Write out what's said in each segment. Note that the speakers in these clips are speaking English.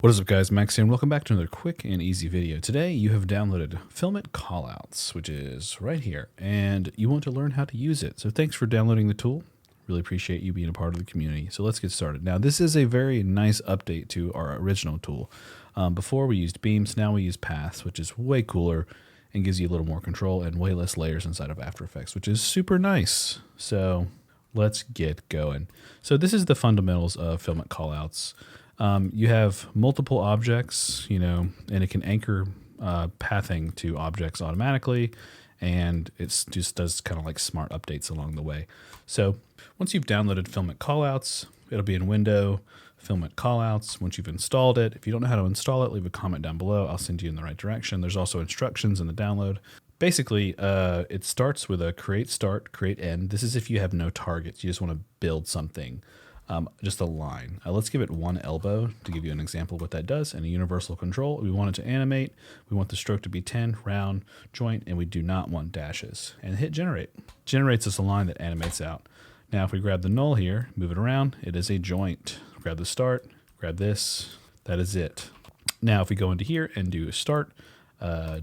What is up, guys? Max here, and welcome back to another quick and easy video. Today you have downloaded Filmit Callouts, which is right here, and you want to learn how to use it. So thanks for downloading the tool. Really appreciate you being a part of the community. So let's get started. Now this is a very nice update to our original tool. Before we used beams, now we use paths, which is way cooler and gives you a little more control and way less layers inside of After Effects, which is super nice. So let's get going. So this is the fundamentals of Filmit Callouts. You have multiple objects, and it can anchor pathing to objects automatically, and it just does kind of like smart updates along the way. So once you've downloaded Filmit Callouts, it'll be in Window, Filmit Callouts. Once you've installed it, if you don't know how to install it, leave a comment down below. I'll send you in the right direction. There's also instructions in the download. Basically, it starts with a create start, create end. This is if you have no targets. You just want to build something. Just a line. Let's give it one elbow to give you an example of what that does, and a universal control. We want it to animate. We want the stroke to be 10, round, joint, and we do not want dashes. And hit generate. Generates us a line that animates out. Now if we grab the null here, move it around, it is a joint. Grab the start, grab this, that is it. Now if we go into here and do start,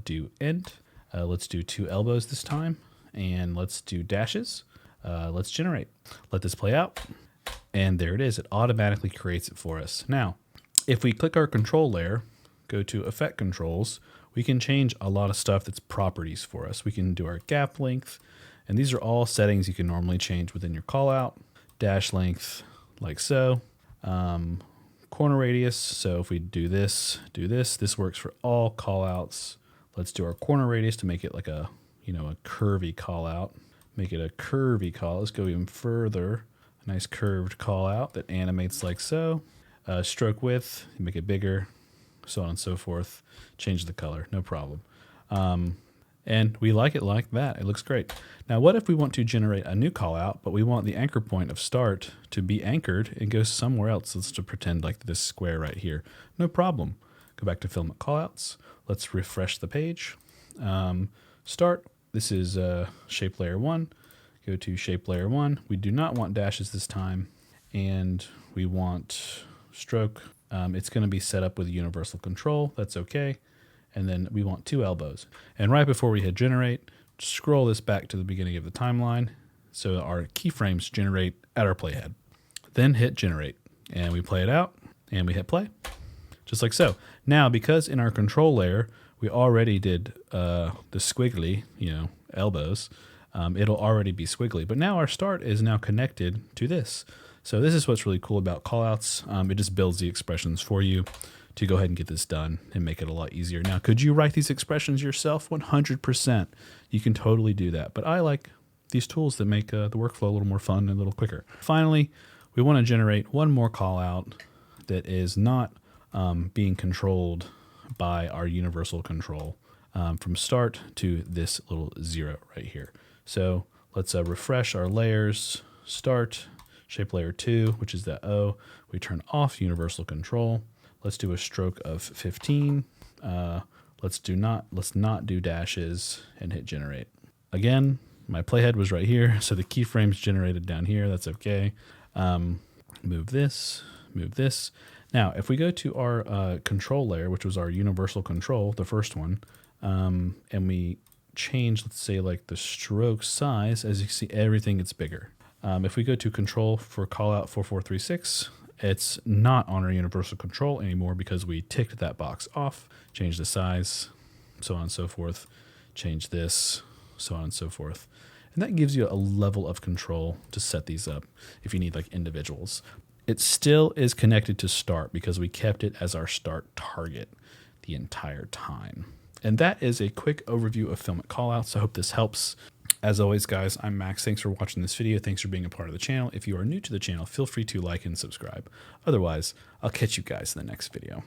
do end, let's do 2 elbows this time, and let's do dashes. Let's generate. Let this play out. And there it is. It automatically creates it for us. Now, if we click our control layer, go to effect controls, we can change a lot of stuff that's properties for us. We can do our gap length, and these are all settings you can normally change within your callout. Dash length, like so. Corner radius. So if we do this, this works for all callouts. Let's do our corner radius to make it like a curvy callout. Make it a curvy call. Let's go even further. Nice curved call out that animates like so. Stroke width, make it bigger, so on and so forth. Change the color, no problem. And we like it like that. It looks great. Now, what if we want to generate a new call out, but we want the anchor point of start to be anchored and go somewhere else? Let's just pretend like this square right here. No problem. Go back to Filmit Callouts. Let's refresh the page. Start. This is shape layer 1. Go to shape layer 1. We do not want dashes this time, and we want stroke. It's going to be set up with universal control. That's okay. And then we want 2 elbows. And right before we hit generate, scroll this back to the beginning of the timeline so our keyframes generate at our playhead. Then hit generate, and we play it out, and we hit play, just like so. Now, because in our control layer we already did the squiggly, elbows. It'll already be squiggly, but now our start is now connected to this. So this is what's really cool about callouts. It just builds the expressions for you to go ahead and get this done and make it a lot easier. Now, could you write these expressions yourself? 100%. You can totally do that. But I like these tools that make the workflow a little more fun and a little quicker. Finally, we want to generate one more callout that is not being controlled by our universal control from start to this little 0 right here. So let's refresh our layers, start, shape layer 2, which is that O. We turn off universal control. Let's do a stroke of 15. Let's not do dashes and hit generate. Again, my playhead was right here, so the keyframes generated down here. That's okay. Move this, move this. Now, if we go to our control layer, which was our universal control, the first one, and we change, let's say, like the stroke size, as you can see, everything gets bigger. If we go to control for callout 4436, it's not on our universal control anymore because we ticked that box off. Change the size, so on and so forth. Change this, so on and so forth. And that gives you a level of control to set these up if you need like individuals. It still is connected to start because we kept it as our start target the entire time. And that is a quick overview of Filmit Callouts. I hope this helps. As always, guys, I'm Max. Thanks for watching this video. Thanks for being a part of the channel. If you are new to the channel, feel free to like and subscribe. Otherwise, I'll catch you guys in the next video.